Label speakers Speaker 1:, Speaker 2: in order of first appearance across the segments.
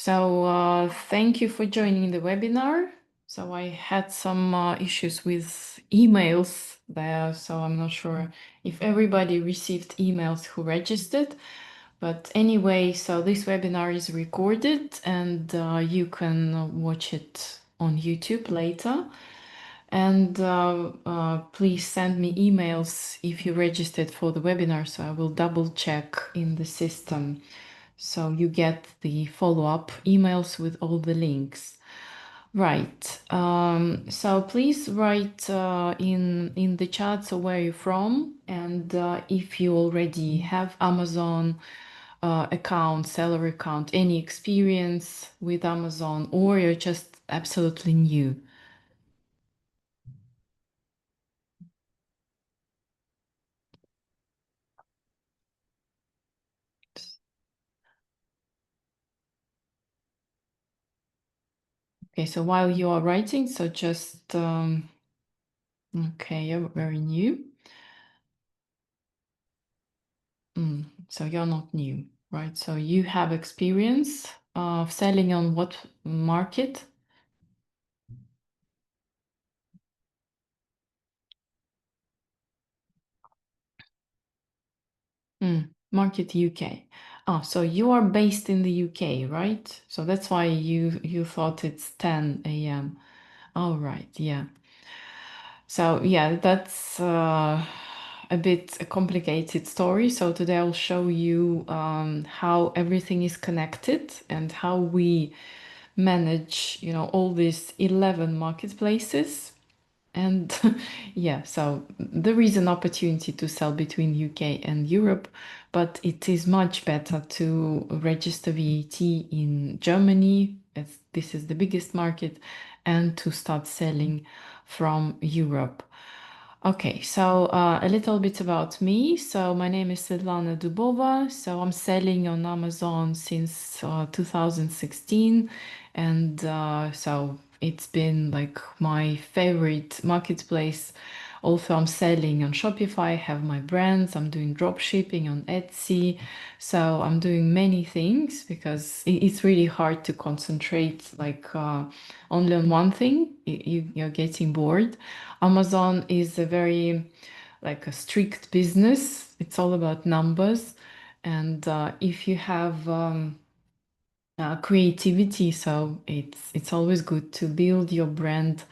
Speaker 1: Thank you for joining the webinar. So I had some issues with emails there, so I'm not sure if everybody received emails who registered. But anyway, so this webinar is recorded and you can watch it on YouTube later. And please send me emails if you registered for the webinar, so I will double check in the system. So you get the follow-up emails with all the links. Right. So please write in the chat so where you're from, and if you already have Amazon account, seller account, any experience with Amazon, or you're just absolutely new. Okay, so while you are writing, so just okay, you're very new. So you're not new, right? So you have experience of selling on what market? Market UK. Oh, so you are based in the UK, right? So that's why you thought it's 10 a.m. All right, yeah. So yeah, that's a bit a complicated story. So today I'll show you how everything is connected and how we manage, all these 11 marketplaces. And yeah, so there is an opportunity to sell between UK and Europe, but it is much better to register VAT in Germany, as this is the biggest market, and to start selling from Europe. Okay, so a little bit about me. So my name is Svetlana Dubova. So I'm selling on Amazon since 2016, and so it's been like my favorite marketplace. Also, I'm selling on Shopify, I have my brands, I'm doing drop shipping on Etsy. So I'm doing many things because it's really hard to concentrate like only on one thing. You're getting bored. Amazon is a very like a strict business. It's all about numbers. And if you have creativity, so it's always good to build your brand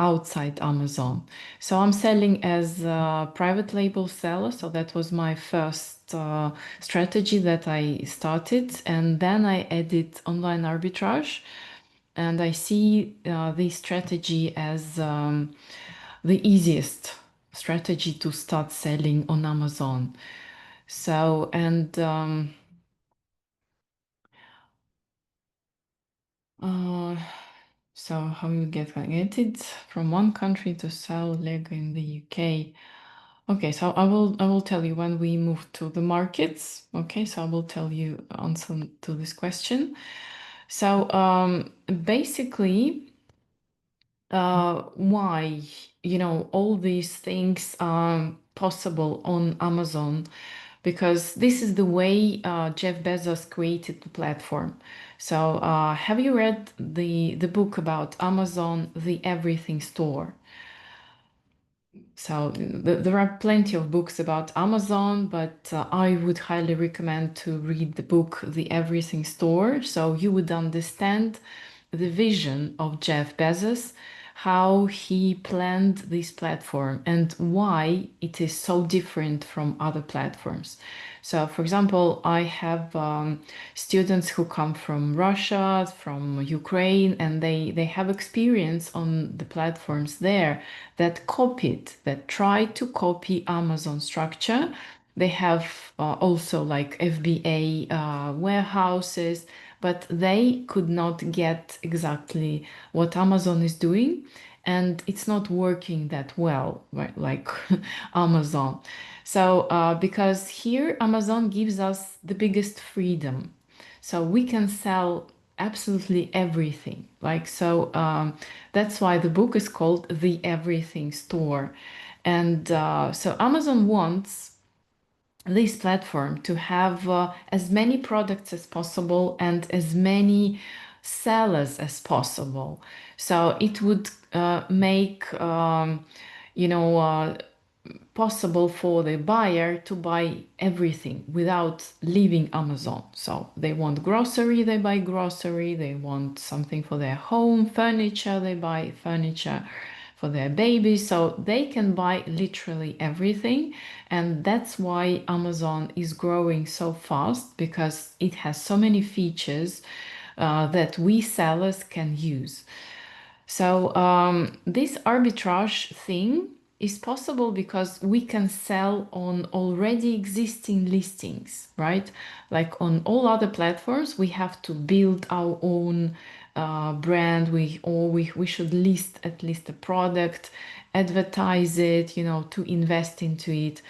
Speaker 1: outside Amazon. So I'm selling as a private label seller. So that was my first strategy that I started. And then I added online arbitrage. And I see this strategy as the easiest strategy to start selling on Amazon. So, and uh, so how you get it from one country to sell Lego in the UK? Okay, so I will tell you when we move to the markets. Okay, so I will tell you answer to this question. So basically, why all these things are possible on Amazon, because this is the way Jeff Bezos created the platform. So have you read the book about Amazon, The Everything Store? So there are plenty of books about Amazon, but I would highly recommend to read the book The Everything Store, so you would understand the vision of Jeff Bezos, how he planned this platform and why it is so different from other platforms. So, for example, I have students who come from Russia, from Ukraine, and they have experience on the platforms there that copied, that tried to copy Amazon structure. They have also like FBA warehouses, but they could not get exactly what Amazon is doing. And it's not working that well, right? Like Amazon. So, because here Amazon gives us the biggest freedom. So we can sell absolutely everything. Like, so that's why the book is called The Everything Store. And so Amazon wants this platform to have as many products as possible and as many sellers as possible. So it would make you know possible for the buyer to buy everything without leaving Amazon. So they want grocery, they buy grocery. They want something for their home, furniture, they buy furniture for their baby. So they can buy literally everything. And that's why Amazon is growing so fast, because it has so many features that we sellers can use. So this arbitrage thing is possible because we can sell on already existing listings, right? Like on all other platforms, we have to build our own brand. We should list at least a product, advertise it, to invest into it.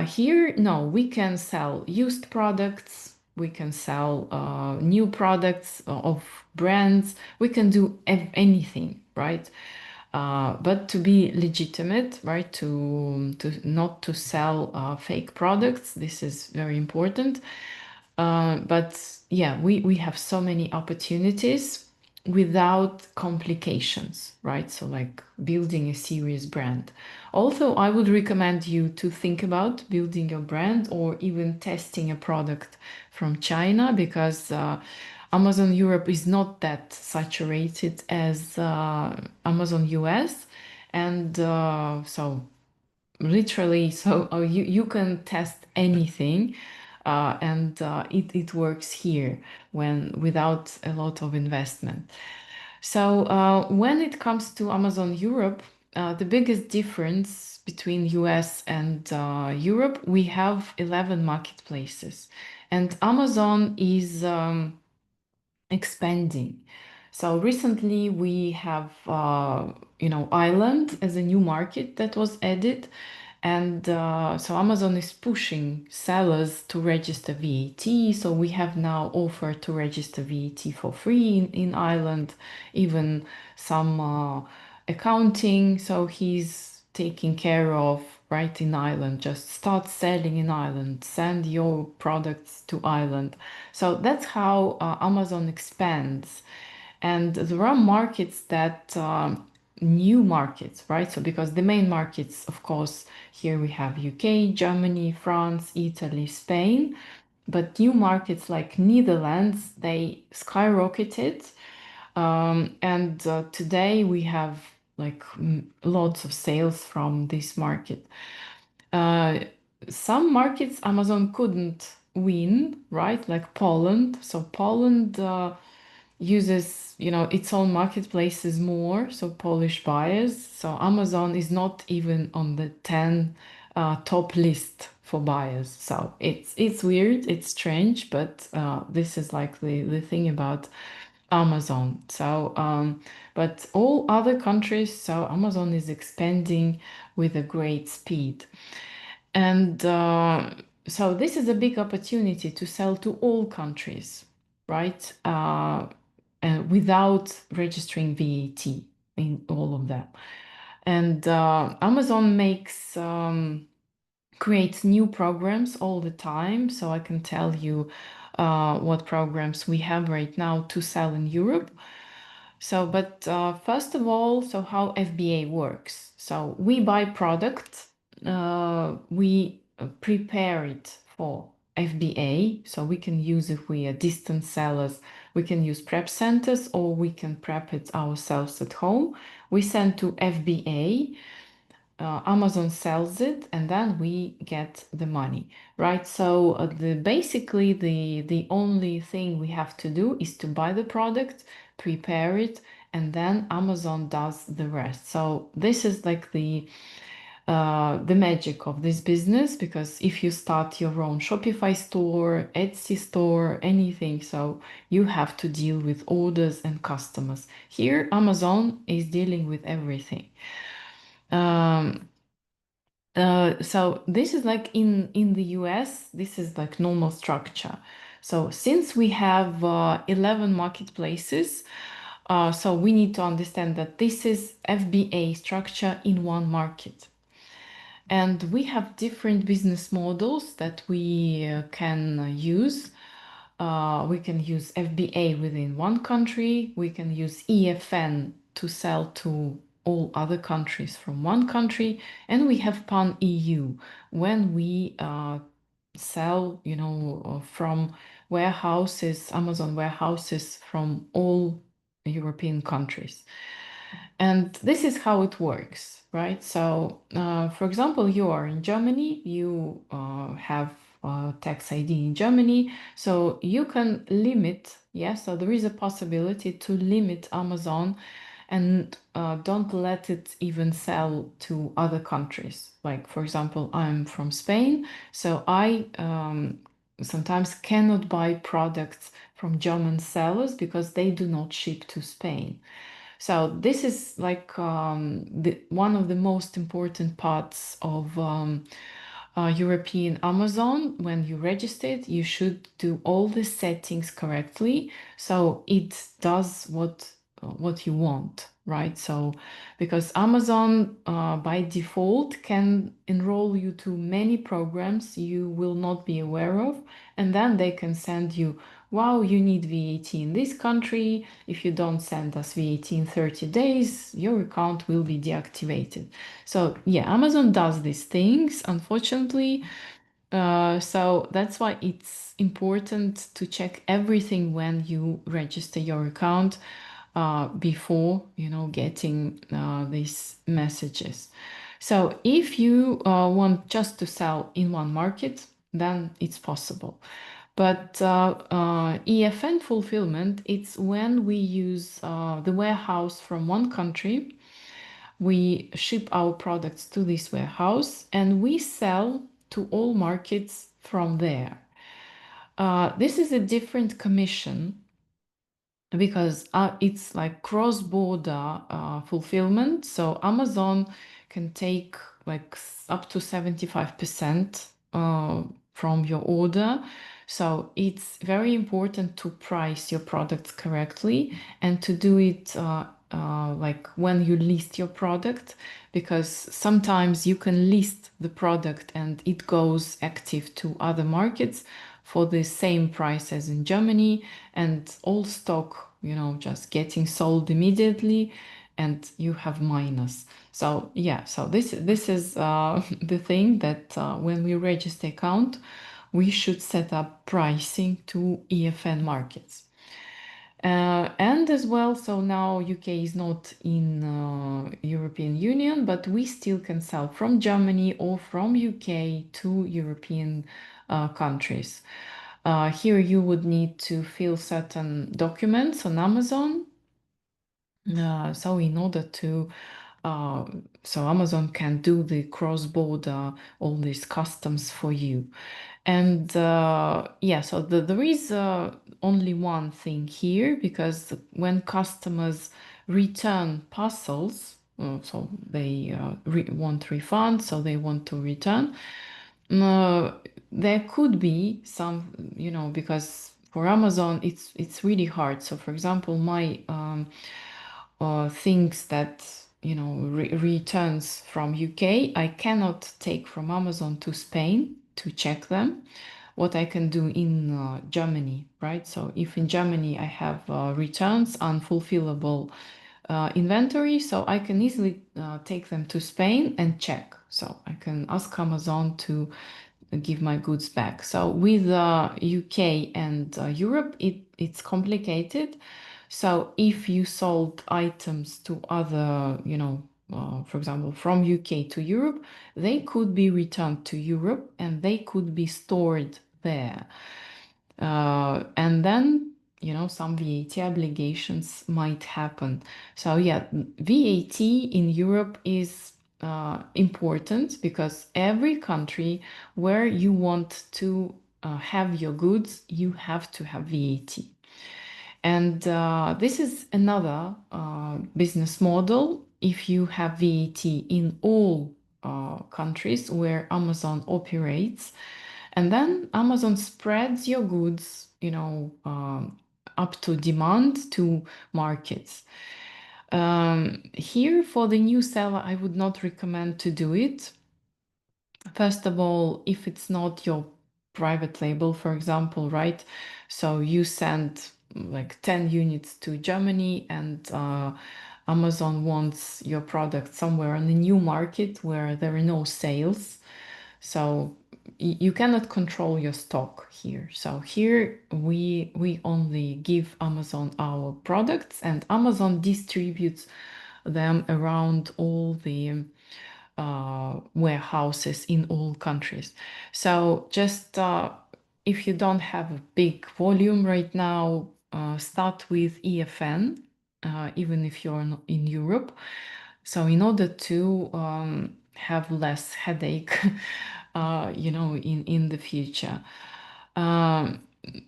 Speaker 1: Here, no, we can sell used products, we can sell new products of brands, we can do anything, right? But to be legitimate, right, to not to sell fake products, this is very important. But yeah, we have so many opportunities without complications, right? So like building a serious brand. Also, I would recommend you to think about building your brand or even testing a product from China, because Amazon Europe is not that saturated as Amazon US. And so literally, so you can test anything, and it works here when without a lot of investment. So when it comes to Amazon Europe, the biggest difference between US and Europe, we have 11 marketplaces, and Amazon is expanding. So recently we have, Ireland as a new market that was added. And so Amazon is pushing sellers to register VAT. So we have now offer to register VAT for free in Ireland, even some accounting. So he's taking care of right in Ireland. Just start selling in Ireland, send your products to Ireland. So that's how Amazon expands. And there are markets that new markets, right? So because the main markets, of course, here we have UK, Germany, France, Italy, Spain, but new markets like Netherlands, they skyrocketed. And today we have like lots of sales from this market. Uh, some markets Amazon couldn't win, right? Like Poland. So Poland uses, its own marketplaces more, so Polish buyers. So Amazon is not even on the 10 top list for buyers. So it's weird, it's strange, but this is like the thing about Amazon. So, but all other countries, so Amazon is expanding with a great speed. And so this is a big opportunity to sell to all countries, right? And without registering VAT in all of them. And Amazon creates new programs all the time. So I can tell you what programs we have right now to sell in Europe. So, but first of all, so how FBA works. So we buy product, we prepare it for FBA. So we can use, if we are distant sellers, we can use prep centers, or we can prep it ourselves at home. We send to FBA. Amazon sells it, and then we get the money, right? So basically the only thing we have to do is to buy the product, prepare it, and then Amazon does the rest. So this is like the magic of this business, because if you start your own Shopify store, Etsy store, anything, so you have to deal with orders and customers. Here, Amazon is dealing with everything. Um, so this is like in the US, this is like normal structure. So since we have 11 marketplaces, so we need to understand that this is FBA structure in one market. And we have different business models that we can use. We can use FBA within one country. We can use EFN to sell to all other countries from one country. And we have pan EU when we sell, from warehouses, Amazon warehouses from all European countries. And this is how it works, right? So, for example, you are in Germany, you have tax ID in Germany, so you can limit, yes, so there is a possibility to limit Amazon and don't let it even sell to other countries. Like, for example, I'm from Spain, so I sometimes cannot buy products from German sellers because they do not ship to Spain. So this is like one of the most important parts of European Amazon. When you register it, you should do all the settings correctly, so it does what you want, right? So because Amazon by default can enroll you to many programs you will not be aware of, and then they can send you, wow, you need VAT in this country. If you don't send us VAT in 30 days, your account will be deactivated. So yeah, Amazon does these things, unfortunately. So that's why it's important to check everything when you register your account before, getting these messages. So if you want just to sell in one market, then it's possible. But EFN fulfillment, it's when we use the warehouse from one country, we ship our products to this warehouse, and we sell to all markets from there. This is a different commission because it's like cross-border fulfillment. So Amazon can take like up to 75% from your order. So it's very important to price your products correctly and to do it like when you list your product, because sometimes you can list the product and it goes active to other markets for the same price as in Germany, and all stock, just getting sold immediately, and you have minus. So yeah, so this is the thing that when we register account, we should set up pricing to EFN markets. And as well, so now UK is not in European Union, but we still can sell from Germany or from UK to European countries. Here you would need to fill certain documents on Amazon. So in order to, so Amazon can do the cross-border, all these customs for you. And yeah, so there is only one thing here, because when customers return parcels, so they want refund, so they want to return, uh, there could be some, because for Amazon it's really hard. So for example, my things that returns from UK, I cannot take from Amazon to Spain to check them. What I can do in Germany, right? So if in Germany I have returns, unfulfillable inventory, so I can easily take them to Spain and check. So I can ask Amazon to give my goods back. So with UK and Europe, it's complicated. So if you sold items to other, for example, from UK to Europe, they could be returned to Europe and they could be stored there. And then, some VAT obligations might happen. So yeah, VAT in Europe is important because every country where you want to have your goods, you have to have VAT. And this is another business model. If you have VAT in all countries where Amazon operates, and then Amazon spreads your goods, up to demand to markets. Here for the new seller, I would not recommend to do it First of all, if it's not your private label, for example, right? So you send like 10 units to Germany, and Amazon wants your product somewhere in a new market where there are no sales. So you cannot control your stock here. So here we only give Amazon our products, and Amazon distributes them around all the warehouses in all countries. So just if you don't have a big volume right now, start with EFN, even if you're in Europe. So in order to have less headache, in the future. Um,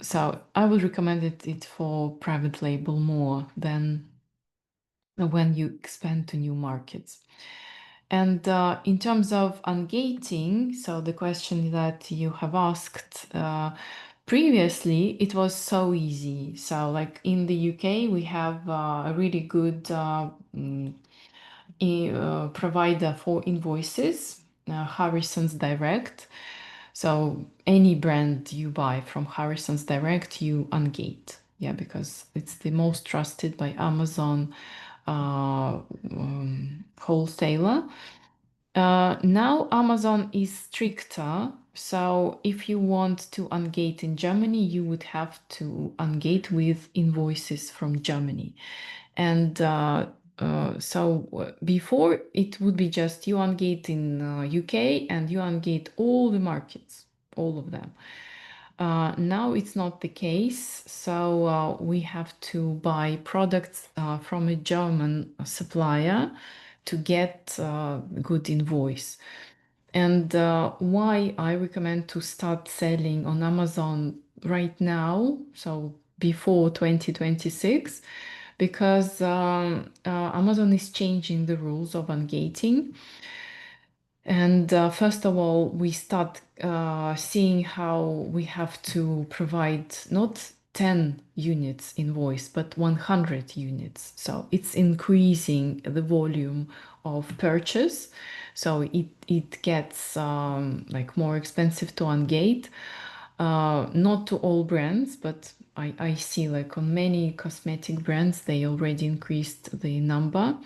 Speaker 1: so I would recommend it for private label more than when you expand to new markets. And in terms of ungating, so the question that you have asked previously, it was so easy. So, like in the UK, we have a really good provider for invoices, Harrison's Direct. So, any brand you buy from Harrison's Direct, you ungate. Yeah, because it's the most trusted by Amazon wholesaler. Now Amazon is stricter. So if you want to ungate in Germany, you would have to ungate with invoices from Germany. And before it would be just you ungate in UK and you ungate all the markets, all of them. Now it's not the case, so we have to buy products from a German supplier to get good invoice. And why I recommend to start selling on Amazon right now, so before 2026, because Amazon is changing the rules of ungating. And first of all, we start seeing how we have to provide not 10 units invoice, but 100 units. So it's increasing the volume of purchase. So it gets like more expensive to ungate. Not to all brands, but I see like on many cosmetic brands, they already increased the number.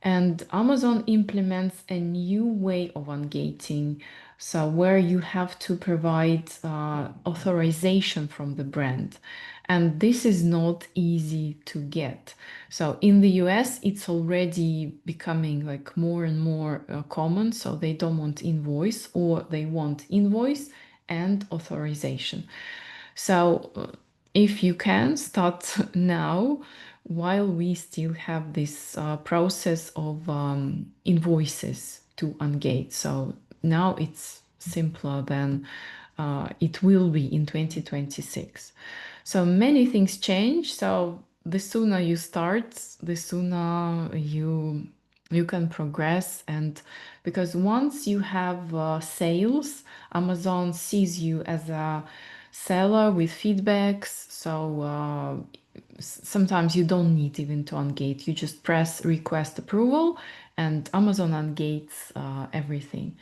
Speaker 1: And Amazon implements a new way of ungating, so where you have to provide authorization from the brand. And this is not easy to get. So in the US, it's already becoming like more and more common. So they don't want invoice, or they want invoice and authorization. So if you can start now, while we still have this process of invoices to ungate. So now it's simpler than it will be in 2026. So many things change. So the sooner you start, the sooner you can progress. And because once you have sales, Amazon sees you as a seller with feedbacks. So sometimes you don't need even to ungate. You just press request approval, and Amazon ungates everything.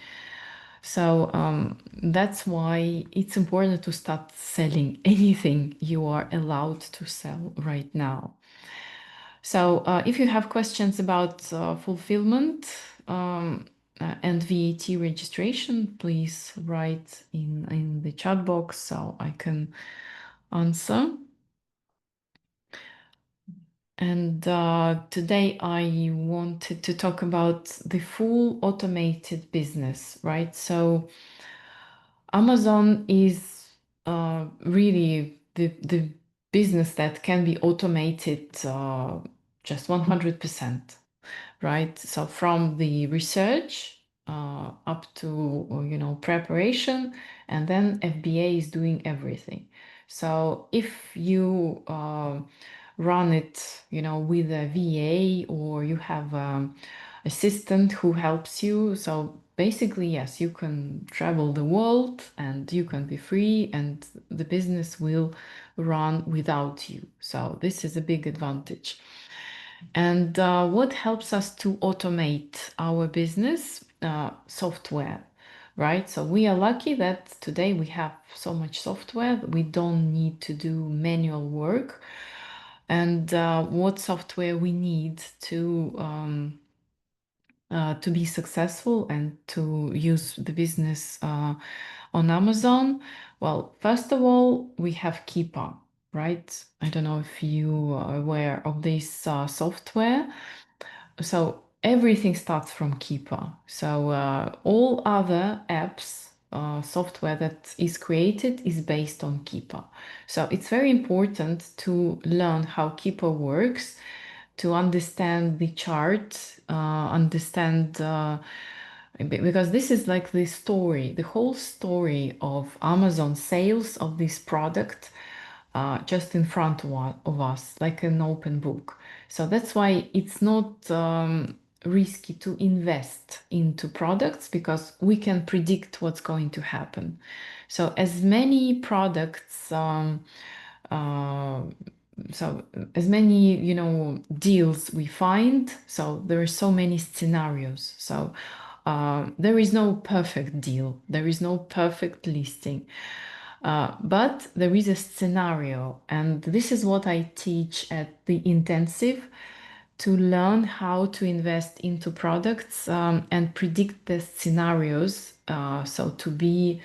Speaker 1: So that's why it's important to start selling anything you are allowed to sell right now. So if you have questions about fulfillment and VAT registration, please write in the chat box so I can answer. And today I wanted to talk about the full automated business, right? So Amazon is really the business that can be automated just 100%, right? So from the research up to preparation, and then FBA is doing everything. So if you run it, with a VA, or you have assistant who helps you, so basically, yes, you can travel the world and you can be free, and the business will run without you. So this is a big advantage. And what helps us to automate our business? Software. right? So we are lucky that today we have so much software. We don't need to do manual work. And what software we need to be successful and to use the business on Amazon? Well, first of all, we have Keepa, right? I don't know if you are aware of this software. So everything starts from Keepa. So all other apps, software that is created is based on Keepa. So it's very important to learn how Keepa works, to understand the chart, understand because this is like the story, the whole story of Amazon sales of this product just in front of us, like an open book. So that's why it's not risky to invest into products because we can predict what's going to happen. So as many products, uh, so as many deals we find, so there are so many scenarios. So there is no perfect deal, there is no perfect listing. But there is a scenario, and this is what I teach at the intensive to learn how to invest into products and predict the scenarios. So to be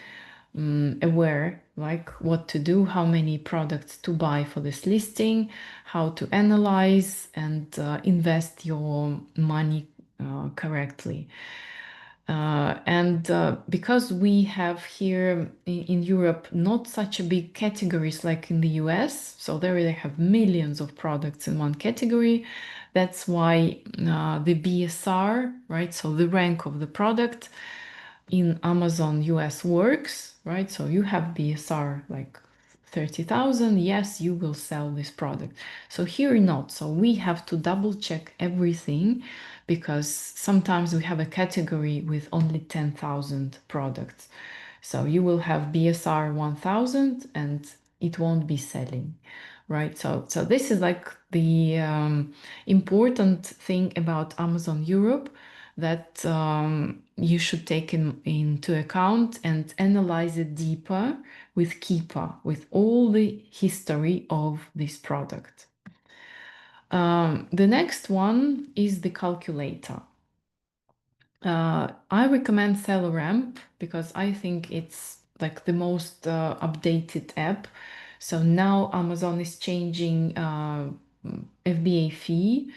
Speaker 1: aware, like what to do, how many products to buy for this listing, how to analyze and invest your money correctly. And because we have here in Europe not such a big categories like in the US, so there they have millions of products in one category. That's why the BSR, right? So the rank of the product in Amazon US works, right? So you have BSR like 30,000, yes, you will sell this product. So here not. So we have to double check everything because sometimes we have a category with only 10,000 products. So you will have BSR 1000 and it won't be selling, right? So this is like the important thing about Amazon Europe that you should take into account and analyze it deeper with Keepa, with all the history of this product. The next one is the calculator. I recommend SellerAmp because I think it's like the most updated app. So now Amazon is changing FBA fee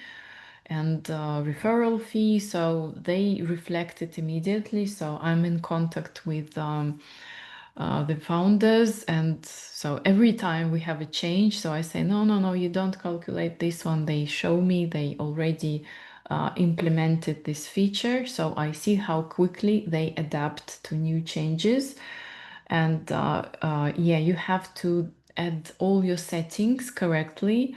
Speaker 1: and referral fee, so they reflect it immediately. So I'm in contact with the founders, and so every time we have a change, so I say, no, no, no, you don't calculate this one. They show me they already implemented this feature, so I see how quickly they adapt to new changes. And yeah, you have to add all your settings correctly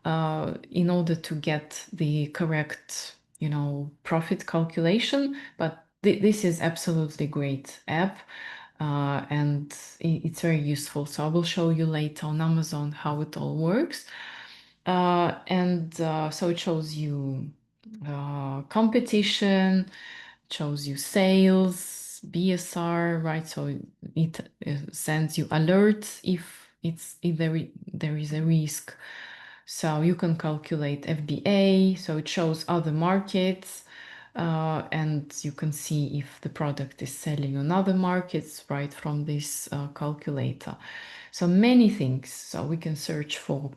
Speaker 1: in order to get the correct, profit calculation. But this is absolutely great app. And it's very useful. So I will show you later on Amazon how it all works. And so it shows you competition, shows you sales, BSR, right? So it sends you alerts if there is a risk. So you can calculate FBA, so it shows other markets, and you can see if the product is selling on other markets right from this calculator. So many things. So we can search for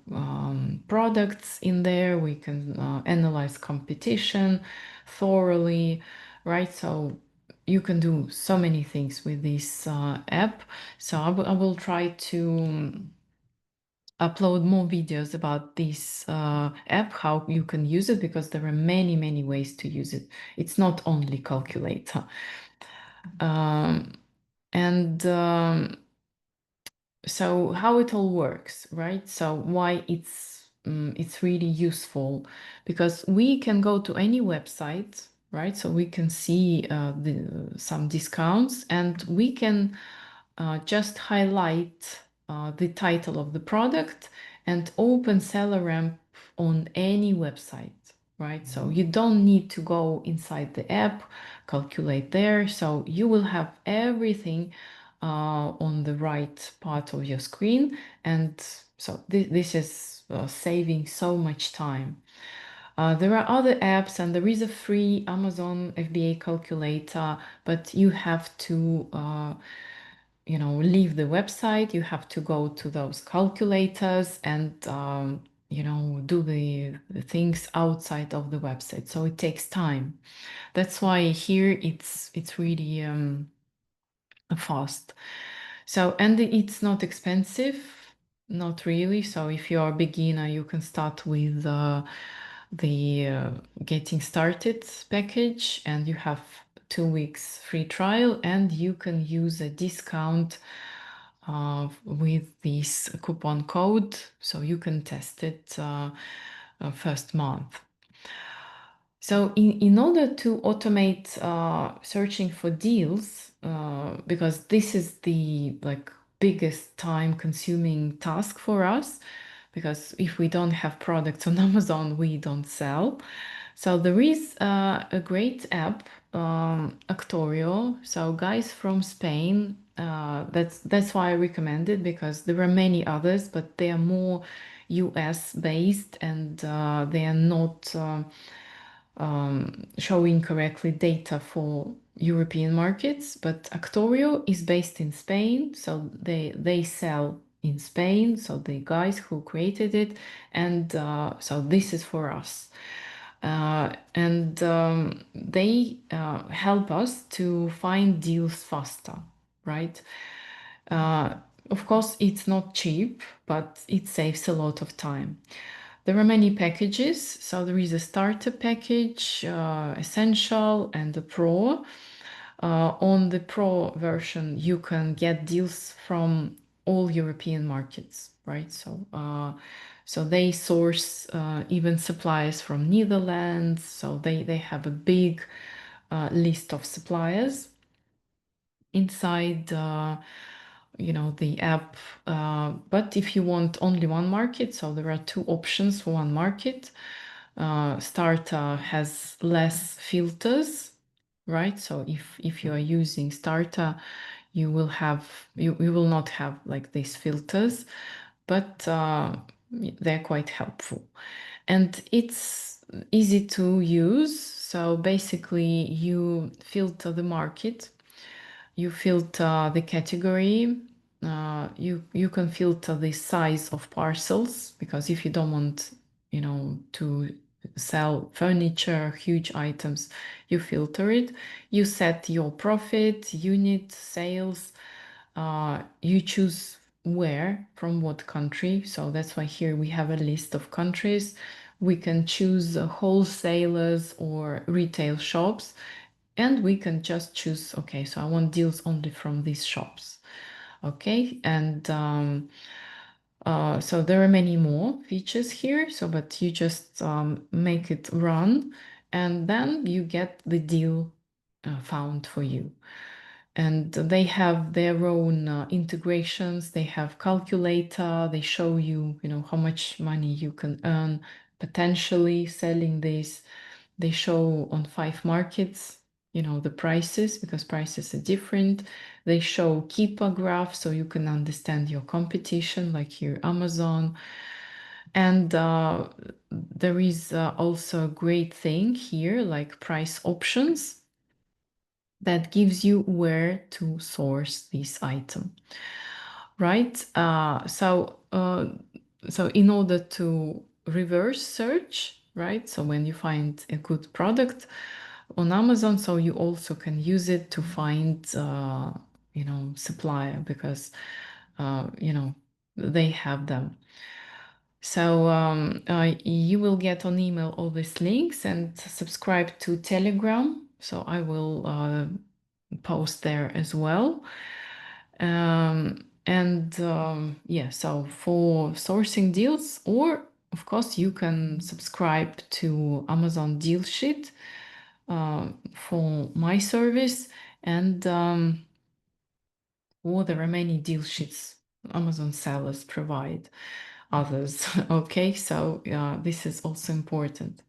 Speaker 1: products in there. We can analyze competition thoroughly, right? So you can do so many things with this app. So I will try to upload more videos about this app, how you can use it, because there are many, many ways to use it. It's not only calculator. And so how it all works, right? So why it's really useful, because we can go to any website, right? So we can see some discounts, and we can just highlight the title of the product and open SellerAmp on any website, right? So you don't need to go inside the app, calculate there. So you will have everything on the right part of your screen. And so this is saving so much time. There are other apps, and there is a free Amazon FBA calculator, but you have to leave the website. You have to go to those calculators and do the things outside of the website. So it takes time. That's why here it's really fast. So, and it's not expensive, not really. So if you're a beginner, you can start with the getting started package, and you have 2 weeks free trial, and you can use a discount with this coupon code, so you can test it first month. So in order to automate searching for deals, because this is the biggest time consuming task for us, because if we don't have products on Amazon, we don't sell. So there is a great app, Arcturio. So guys from Spain, that's why I recommend it, because there are many others, but they are more US based, and they are not showing correctly data for European markets. But Arcturio is based in Spain, so they sell in Spain. So the guys who created it, and so this is for us. And they help us to find deals faster, right? Uh, of course, it's not cheap, but it saves a lot of time. There are many packages. So there is a starter package, essential, and the pro. On the pro version, you can get deals from all European markets, right? So they source even suppliers from Netherlands. So they have a big list of suppliers inside the app. But if you want only one market, so there are two options for one market. Starter has less filters, right? So if you are using Starter, you will not have like these filters, but they're quite helpful, and it's easy to use. So basically, you filter the market, you filter the category, you can filter the size of parcels, because if you don't want to sell furniture, huge items, you filter it. You set your profit, unit, sales, you choose where, from what country. So that's why here we have a list of countries. We can choose wholesalers or retail shops, and we can just choose, okay, so I want deals only from these shops. Okay, and so there are many more features here. So, but you just make it run, and then you get the deal found for you. And they have their own integrations. They have calculator. They show you, how much money you can earn potentially selling this. They show on 5 markets, the prices, because prices are different. They show Keepa graph, so you can understand your competition, like here Amazon. And there is also a great thing here, like price options, that gives you where to source this item, right? So in order to reverse search, right? So when you find a good product on Amazon, so you also can use it to find, supplier, because, they have them. So you will get on email all these links, and subscribe to Telegram. So I will post there as well. Yeah, so for sourcing deals, or of course you can subscribe to Amazon Deal Sheet for my service, and or there are many deal sheets Amazon sellers provide others. Okay, so this is also important.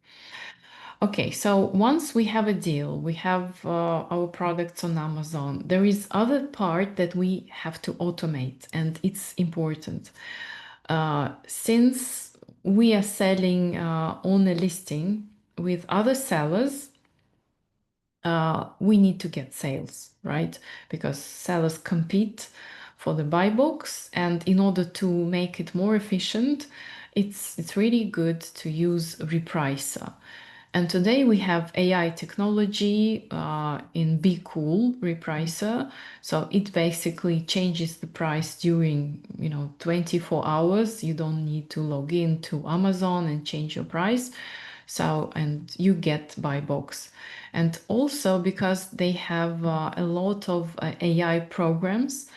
Speaker 1: Okay, so once we have a deal, we have our products on Amazon, there is other part that we have to automate, and it's important. Since we are selling on a listing with other sellers, we need to get sales, right? Because sellers compete for the buy box, and in order to make it more efficient, it's really good to use Repricer. And today we have AI technology in BeCool Repricer. So it basically changes the price during 24 hours. You don't need to log in to Amazon and change your price. So, and you get buy box. And also because they have a lot of AI programs,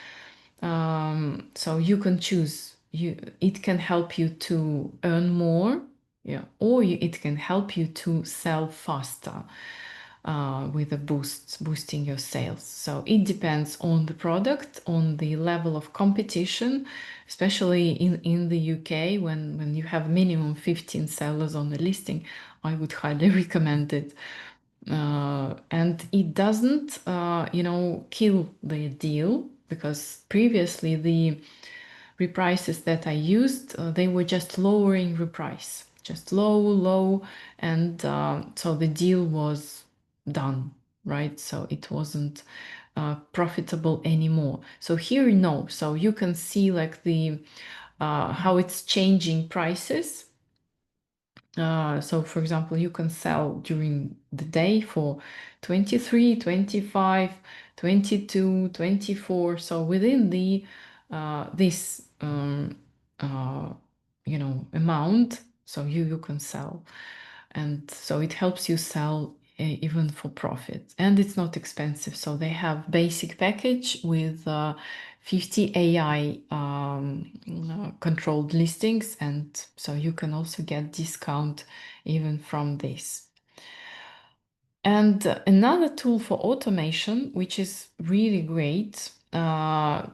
Speaker 1: so you can choose. It can help you to earn more, yeah, or it can help you to sell faster with a boosting your sales. So it depends on the product, on the level of competition, especially in the UK when you have minimum 15 sellers on the listing. I would highly recommend it. And it doesn't, kill the deal, because previously the reprices that I used, they were just lowering reprice, just low, and so the deal was done, right? So it wasn't profitable anymore. So here, no. So you can see like the how it's changing prices. So for example, you can sell during the day for 23, 25, 22, 24. So within the this amount, so you can sell. And so it helps you sell even for profit, and it's not expensive. So they have basic package with 50 AI controlled listings, and so you can also get discount even from this. And another tool for automation, which is really great,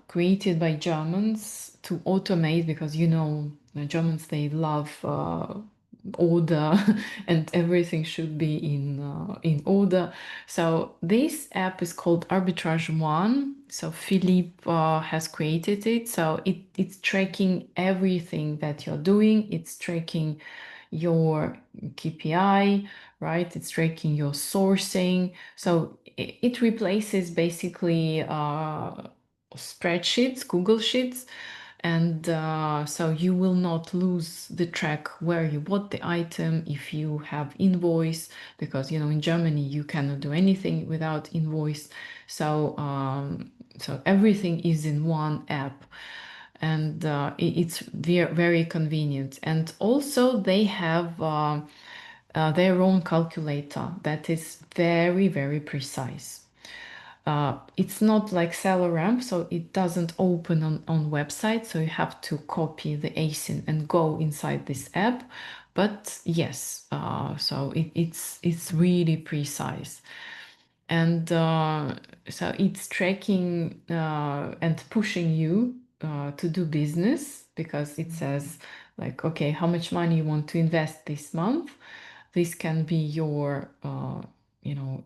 Speaker 1: created by Germans to automate, because the Germans, they love order and everything should be in order. So this app is called Arbitrage One. So Philippe has created it. So it's tracking everything that you're doing. It's tracking your KPI, right? It's tracking your sourcing. So it replaces basically spreadsheets, Google Sheets. And so you will not lose the track where you bought the item if you have invoice, because in Germany you cannot do anything without invoice. So so everything is in one app, and it's very convenient. And also they have their own calculator that is very precise. It's not like SellerAmp, so it doesn't open on website, so you have to copy the ASIN and go inside this app. But yes, so it's really precise. And so it's tracking and pushing you to do business, because it says like, okay, how much money you want to invest this month. This can be your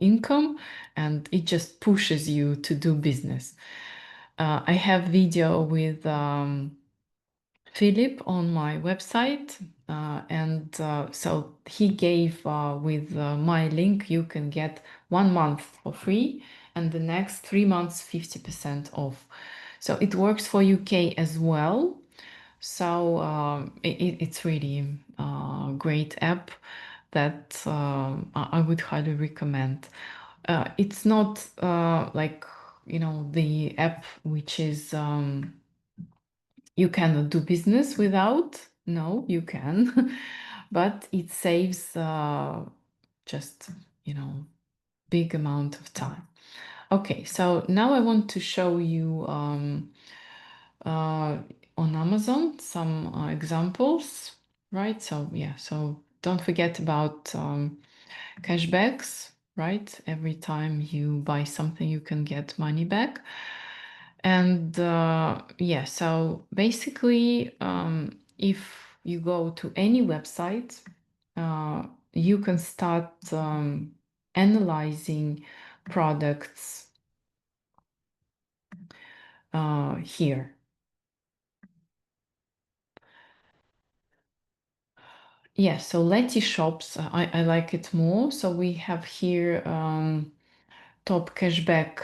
Speaker 1: income, and it just pushes you to do business. I have video with Philip on my website, and so he gave with my link, you can get 1 month for free, and the next 3 months 50% off. So it works for UK as well. So it's really a great app that I would highly recommend. It's not like the app which is you cannot do business without. No, you can, but it saves just big amount of time. Okay, so now I want to show you on Amazon some examples, right? So yeah, so don't forget about cashbacks, right? Every time you buy something, you can get money back. And yeah, so basically, if you go to any website, you can start analyzing products here. Yes, so Letty shops, I like it more. So we have here Top Cashback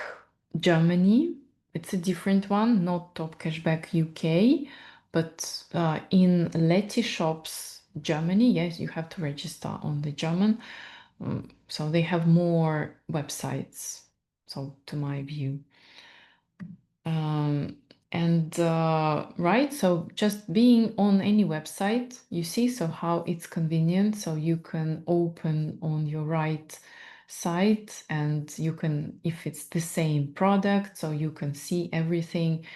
Speaker 1: Germany. It's a different one, not Top Cashback UK, but in Letty shops Germany, yes, you have to register on the German. So they have more websites, so to my view. And right, so just being on any website, you see, so how it's convenient. So you can open on your right site and you can, if it's the same product, so you can see everything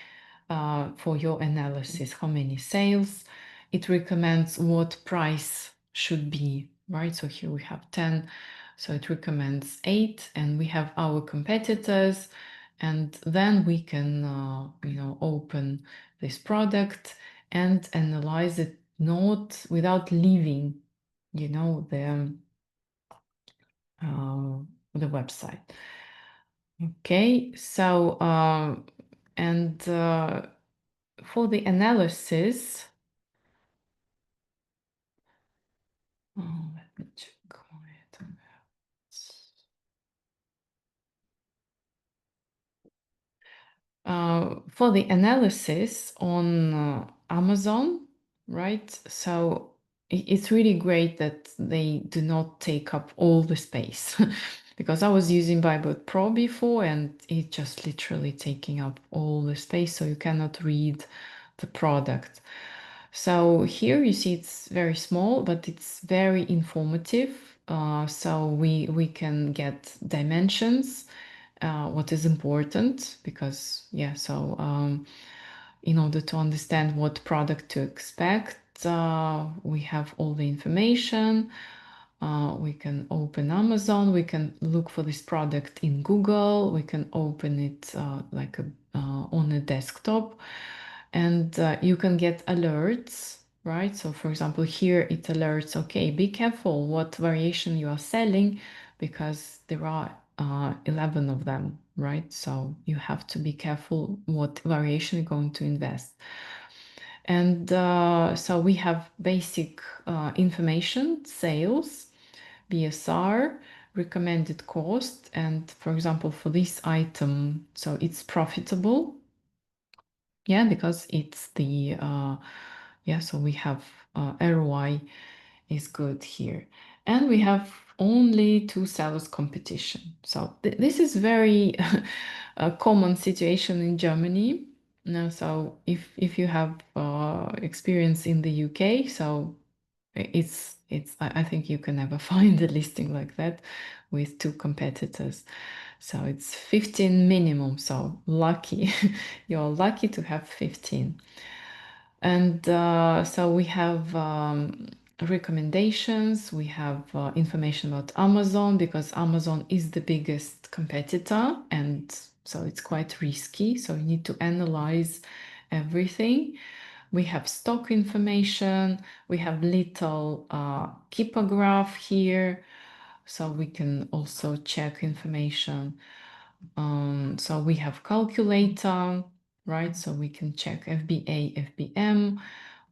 Speaker 1: for your analysis, how many sales. It recommends what price should be, right? So here we have 10, so it recommends 8, and we have our competitors. And then we can, open this product and analyze it, not without leaving, the website. Okay, so and for the analysis, let me check it. For the analysis on Amazon, right? So it's really great that they do not take up all the space because I was using Bybot Pro before and it just literally taking up all the space, so you cannot read the product. So here you see it's very small, but it's very informative. So we can get dimensions, what is important, because in order to understand what product to expect, we have all the information. We can open Amazon, we can look for this product in Google, we can open it on a desktop, and you can get alerts, right? So for example, here it alerts, okay, be careful what variation you are selling, because there are 11 of them, right? So you have to be careful what variation you're going to invest. And so we have basic information, sales, BSR, recommended cost. And for example, for this item, so it's profitable. Yeah, because it's the, so we have ROI is good here. And we have only 2 sellers competition. So this is very a common situation in Germany. Now, so if you have experience in the UK, so I think you can never find a listing like that with 2 competitors. So it's 15 minimum. So lucky, you're lucky to have 15. And so we have recommendations, we have information about Amazon, because Amazon is the biggest competitor, and so it's quite risky. So you need to analyze everything. We have stock information, we have little Keepa graph here, so we can also check information. So we have calculator, right? So we can check FBA, FBM.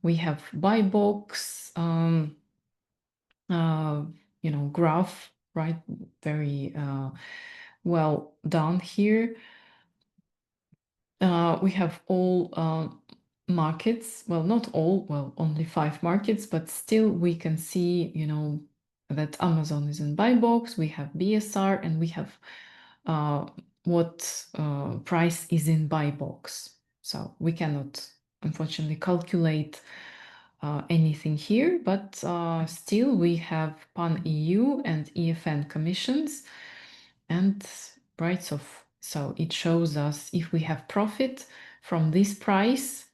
Speaker 1: We have buy box, graph, right? Very well done here. We have all markets, well, not all, well, only 5 markets, but still we can see, that Amazon is in buy box, we have BSR, and we have what price is in buy box. So we cannot, unfortunately, calculate anything here, but still we have pan-EU and EFN commissions, and right, so it shows us if we have profit from this price,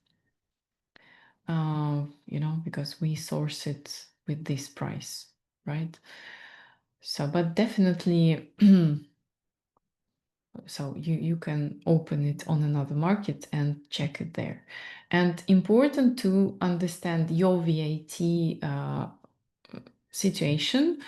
Speaker 1: because we source it with this price, right? So, but definitely, so you can open it on another market and check it there. And important to understand your VAT situation,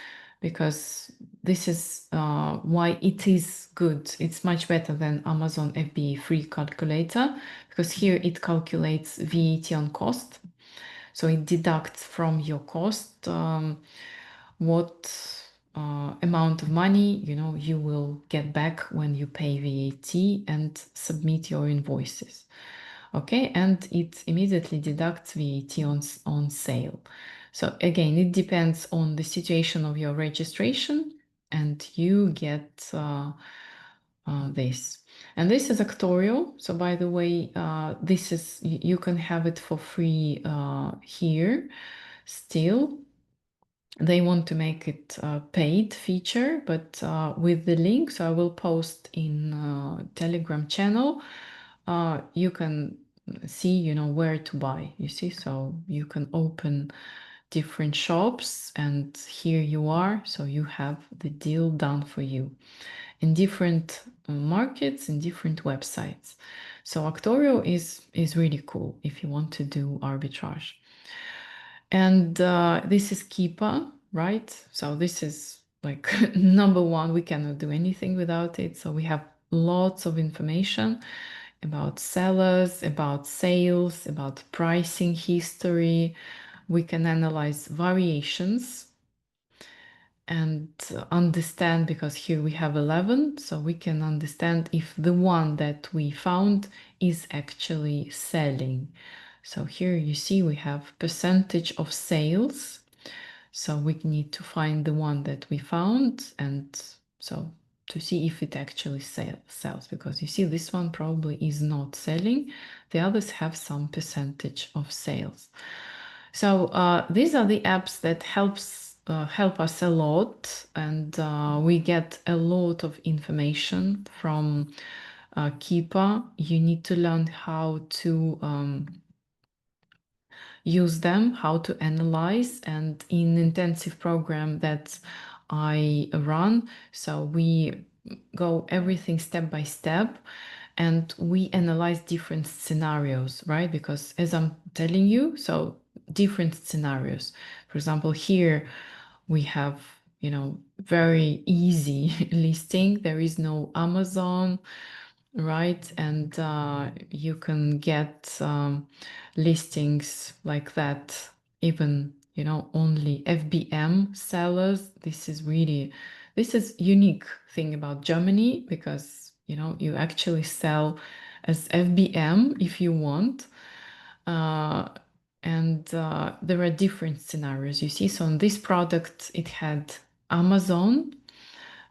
Speaker 1: because this is why it is good. It's much better than Amazon FBA free calculator, because here it calculates VAT on cost. So it deducts from your cost what amount of money you will get back when you pay VAT and submit your invoices. Okay, and it immediately deducts VAT on sale. So again, it depends on the situation of your registration, and you get this. And this is Arcturio. So by the way, this is, you can have it for free here still. They want to make it a paid feature, but with the link, so I will post in Telegram channel, you can see, where to buy, you see, so you can open different shops and here you are, so you have the deal done for you in different markets, in different websites. So Arcturio is really cool if you want to do arbitrage. And this is Keepa, right? So this is like number one. We cannot do anything without it. So we have lots of information about sellers, about sales, about pricing history. We can analyze variations and understand, because here we have 11, so we can understand if the one that we found is actually selling. So here you see we have percentage of sales. So we need to find the one that we found, and so to see if it actually sells, because you see this one probably is not selling. The others have some percentage of sales. So these are the apps that help us a lot, and we get a lot of information from Keepa. You need to learn how to use them, how to analyze, and in intensive program that I run, so we go everything step by step and we analyze different scenarios, right? Because as I'm telling you, so different scenarios. For example, here we have, very easy listing. There is no Amazon, right? And you can get listings like that, even, only FBM sellers. This is unique thing about Germany, because, you actually sell as FBM if you want. And there are different scenarios, you see. So on this product, it had Amazon,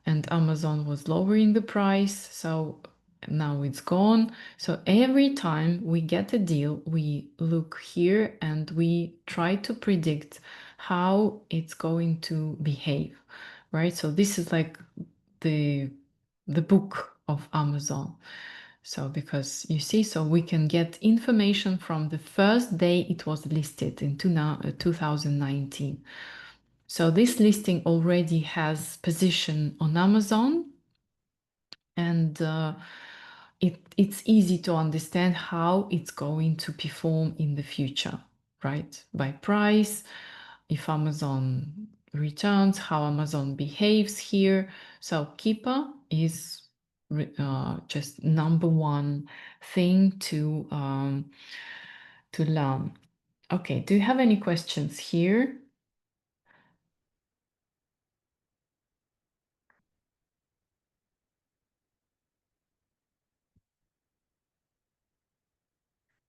Speaker 1: and Amazon was lowering the price, so now it's gone. So every time we get a deal, we look here and we try to predict how it's going to behave, right? So this is like the book of Amazon. So because you see, so we can get information from the first day it was listed in 2019. So this listing already has position on Amazon, and it's easy to understand how it's going to perform in the future, right? By price, if Amazon returns, how Amazon behaves here. So Keepa is just number one thing to learn. Okay, do you have any questions here?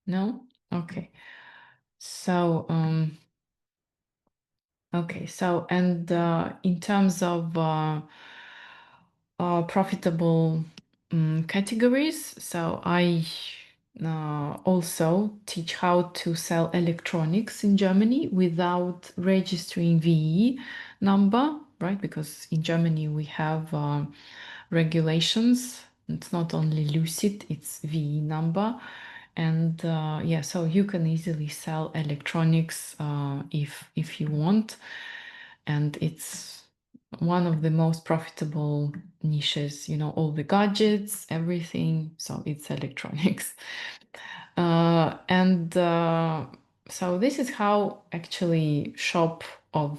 Speaker 1: No? Okay. So, okay, so, and in terms of profitable categories, so I also teach how to sell electronics in Germany without registering VE number, right? Because in Germany we have regulations. It's not only Lucid, it's VE number. And yeah, so you can easily sell electronics if you want, and it's one of the most profitable niches. All the gadgets, everything, so it's electronics. And so this is how actually shop of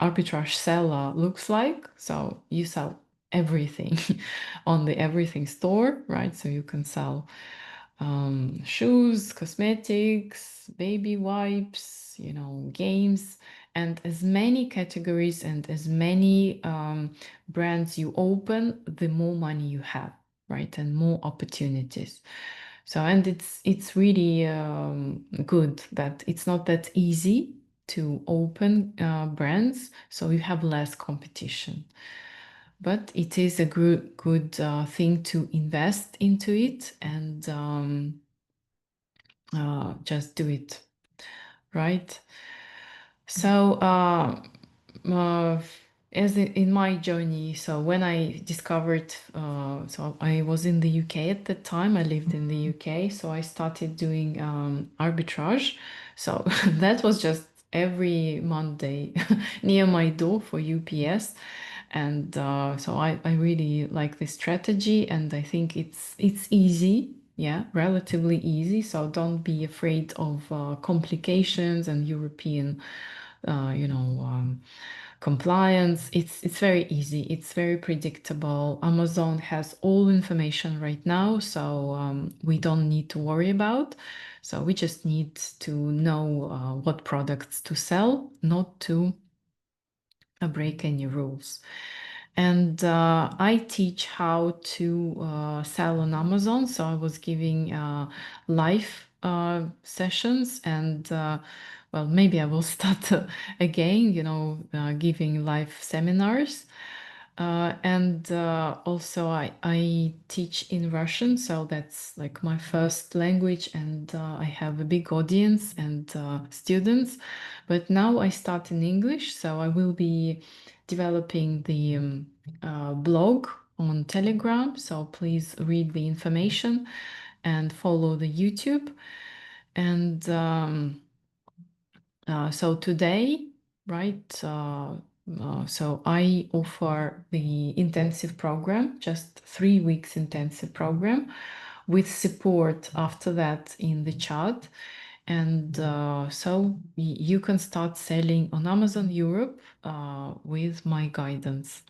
Speaker 1: arbitrage seller looks like. So you sell everything on the everything store, right? So you can sell shoes, cosmetics, baby wipes, games, and as many categories and as many brands you open, the more money you have, right? And more opportunities. So, and it's really good that it's not that easy to open brands, so you have less competition. But it is a good thing to invest into it and just do it, right? So, uh, as in my journey, so when I discovered, so I was in the UK at that time, I lived in the UK, so I started doing arbitrage. So that was just every Monday near my door for UPS. And so I really like this strategy, and I think it's easy, yeah, relatively easy. So don't be afraid of complications and European, compliance. It's very easy. It's very predictable. Amazon has all information right now, so we don't need to worry about. So we just need to know what products to sell, not to break any rules. And I teach how to sell on Amazon. So I was giving live sessions, and well, maybe I will start again, giving live seminars. And also, I teach in Russian, so that's like my first language, and I have a big audience and students. But now I start in English, so I will be developing the blog on Telegram. So please read the information and follow the YouTube. And so today, right? So I offer the intensive program, just 3 weeks intensive program with support after that in the chat. And so you can start selling on Amazon Europe with my guidance.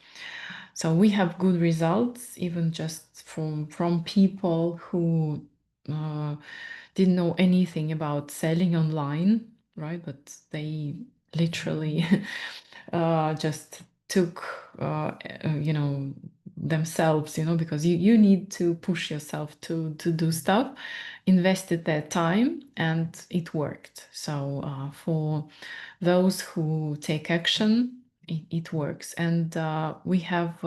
Speaker 1: So we have good results, even just from people who didn't know anything about selling online, right? But they literally just took, themselves, because you need to push yourself to do stuff, invested their time, and it worked. So for those who take action, it works. And we have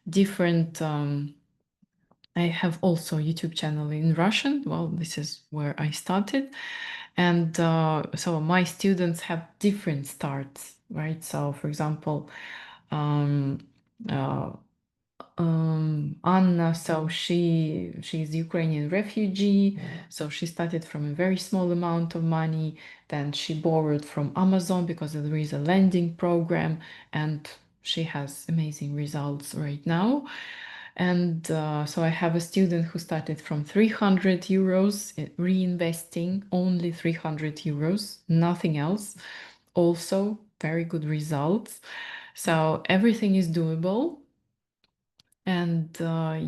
Speaker 1: different. I have also a YouTube channel in Russian. Well, this is where I started. And so my students have different starts, right? So, for example, um, uh, Anna, so she's Ukrainian refugee, so she started from a very small amount of money. Then she borrowed from Amazon because there is a lending program, and she has amazing results right now. And so I have a student who started from 300 euros, reinvesting only 300 euros, nothing else. Also, very good results. So everything is doable. And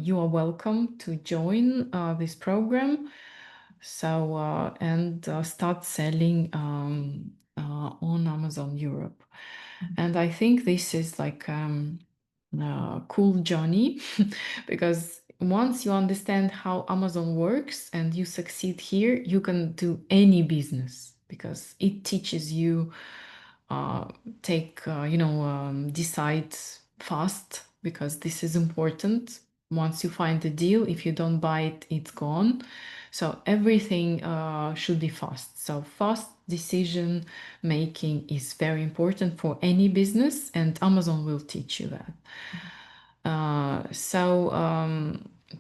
Speaker 1: you are welcome to join this program. So, and start selling on Amazon Europe. And I think this is like a cool journey because once you understand how Amazon works and you succeed here, you can do any business because it teaches you uh, decide fast because this is important. Once you find the deal, if you don't buy it, it's gone. So everything should be fast. So fast decision making is very important for any business, and Amazon will teach you that.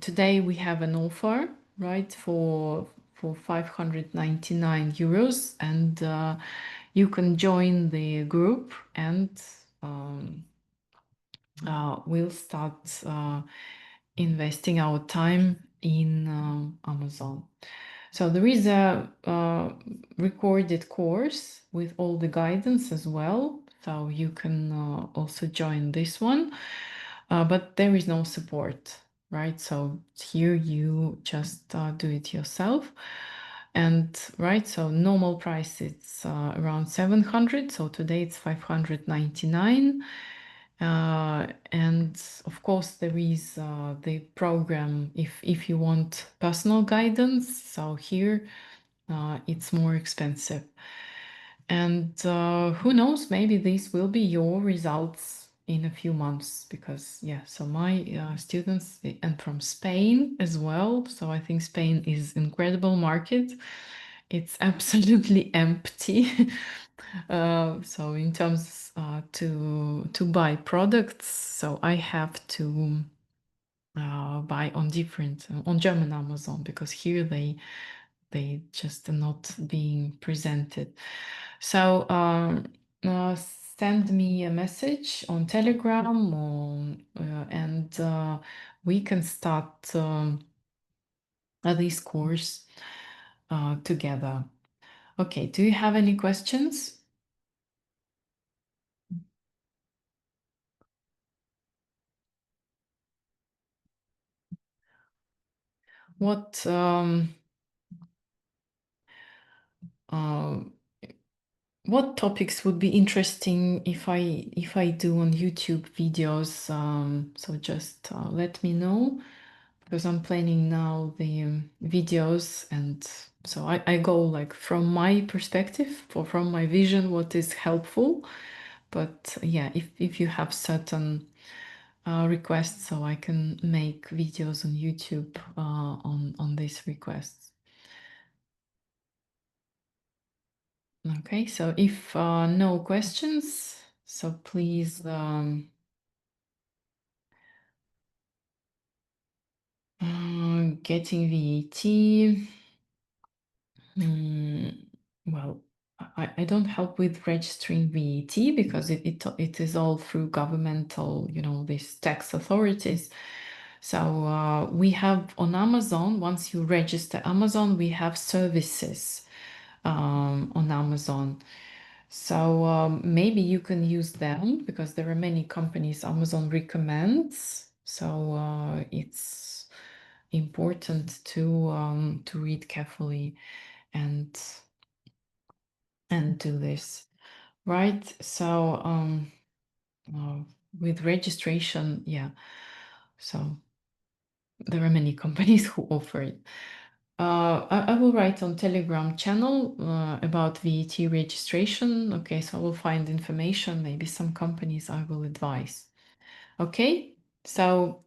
Speaker 1: Today we have an offer, right, for 599 euros, and you can join the group, and we'll start investing our time in Amazon. So there is a recorded course with all the guidance as well. so you can also join this one, but there is no support, right? So here you just do it yourself. And right, so normal price it's around 700. So today it's 599. And of course there is the program if you want personal guidance. So here it's more expensive. And who knows, maybe these will be your results in a few months, because yeah, so my students and from Spain as well. So I think Spain is incredible market. It's absolutely empty. So in terms to buy products, so I have to buy on different on German Amazon, because here they just are not being presented. So send me a message on Telegram, or, and we can start this course together. Okay, do you have any questions? What uh, what topics would be interesting if I do on YouTube videos? So just let me know, because I'm planning now the videos, and so I go like from my perspective or from my vision what is helpful. But yeah, if you have certain requests, so I can make videos on YouTube on these requests. Okay, so if no questions, so please getting VAT. Well, I don't help with registering VAT, because it is all through governmental, these tax authorities. So we have on Amazon, once you register Amazon, we have services on Amazon. So maybe you can use them, because there are many companies Amazon recommends. So it's important to read carefully and do this, right? So uh, with registration, yeah. So there are many companies who offer it. I will write on Telegram channel about VAT registration. Okay, so I will find information. Maybe some companies I will advise. Okay, so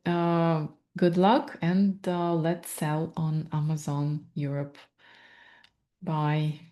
Speaker 1: good luck, and let's sell on Amazon Europe. Bye.